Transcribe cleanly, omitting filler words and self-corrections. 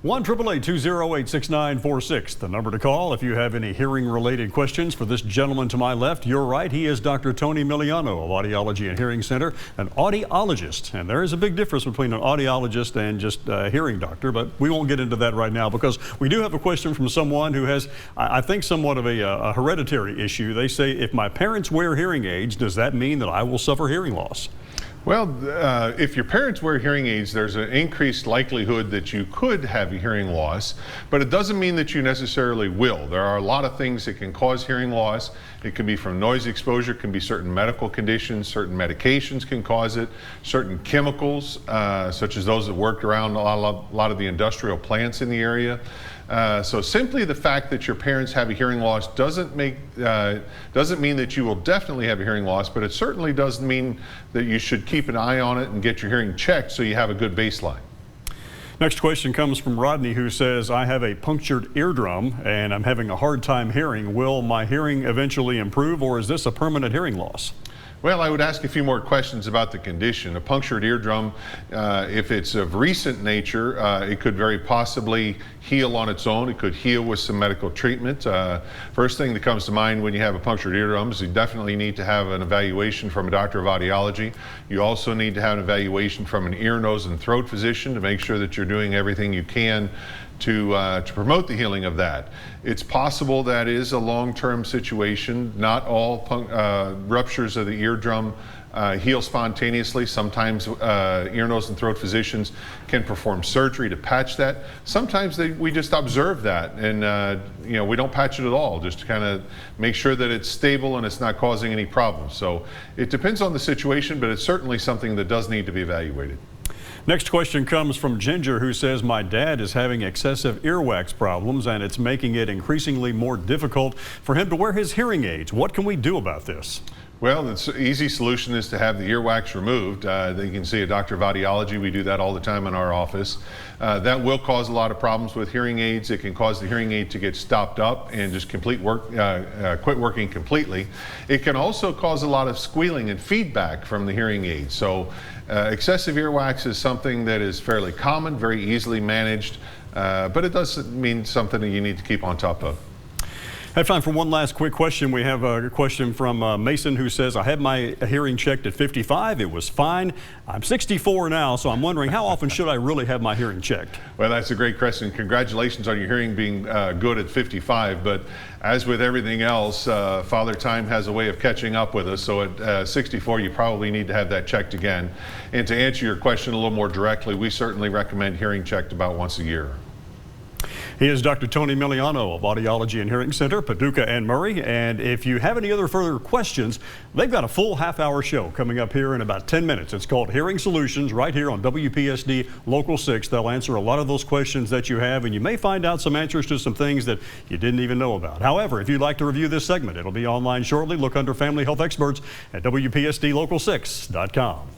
1-888-208-6946, the number to call if you have any hearing-related questions. For this gentleman to my left, your right, he is Dr. Tony Milliano of Audiology and Hearing Center, an audiologist. And there is a big difference between an audiologist and just a hearing doctor, but we won't get into that right now because we do have a question from someone who has, I think, somewhat of a hereditary issue. They say, if my parents wear hearing aids, does that mean that I will suffer hearing loss? Well, if your parents wear hearing aids, there's an increased likelihood that you could have a hearing loss, but it doesn't mean that you necessarily will. There are a lot of things that can cause hearing loss. It can be from noise exposure, it can be certain medical conditions, certain medications can cause it, certain chemicals, such as those that worked around a lot of the industrial plants in the area. So simply the fact that your parents have a hearing loss doesn't mean that you will definitely have a hearing loss, but it certainly does mean that you should keep an eye on it and get your hearing checked so you have a good baseline. Next question comes from Rodney, who says, I have a punctured eardrum and I'm having a hard time hearing. Will my hearing eventually improve, or is this a permanent hearing loss? Well, I would ask a few more questions about the condition. A punctured eardrum, if it's of recent nature, it could very possibly heal on its own. It could heal with some medical treatment. First thing that comes to mind when you have a punctured eardrum is you definitely need to have an evaluation from a doctor of audiology. You also need to have an evaluation from an ear, nose, and throat physician to make sure that you're doing everything you can to promote the healing of that. It's possible that is a long-term situation. Not all ruptures of the eardrum heal spontaneously. Sometimes ear, nose, and throat physicians can perform surgery to patch that. Sometimes we just observe that, and we don't patch it at all, just to kind of make sure that it's stable and it's not causing any problems. So it depends on the situation, but it's certainly something that does need to be evaluated. Next question comes from Ginger, who says, my dad is having excessive earwax problems and it's making it increasingly more difficult for him to wear his hearing aids. What can we do about this? Well, the easy solution is to have the earwax removed. You can see a doctor of audiology. We do that all the time in our office. That will cause a lot of problems with hearing aids. It can cause the hearing aid to get stopped up and just quit working completely. It can also cause a lot of squealing and feedback from the hearing aid. So excessive earwax is something that is fairly common, very easily managed, but it does mean something that you need to keep on top of. I have time for one last quick question. We have a question from Mason, who says, I had my hearing checked at 55. It was fine. I'm 64 now, so I'm wondering, how often should I really have my hearing checked? Well, that's a great question. Congratulations on your hearing being good at 55. But as with everything else, Father Time has a way of catching up with us. So at 64, you probably need to have that checked again. And to answer your question a little more directly, we certainly recommend hearing checked about once a year. He is Dr. Tony Milliano of Audiology and Hearing Center, Paducah and Murray. And if you have any other further questions, they've got a full half-hour show coming up here in about 10 minutes. It's called Hearing Solutions right here on WPSD Local 6. They'll answer a lot of those questions that you have, and you may find out some answers to some things that you didn't even know about. However, if you'd like to review this segment, it'll be online shortly. Look under Family Health Experts at WPSDLocal6.com.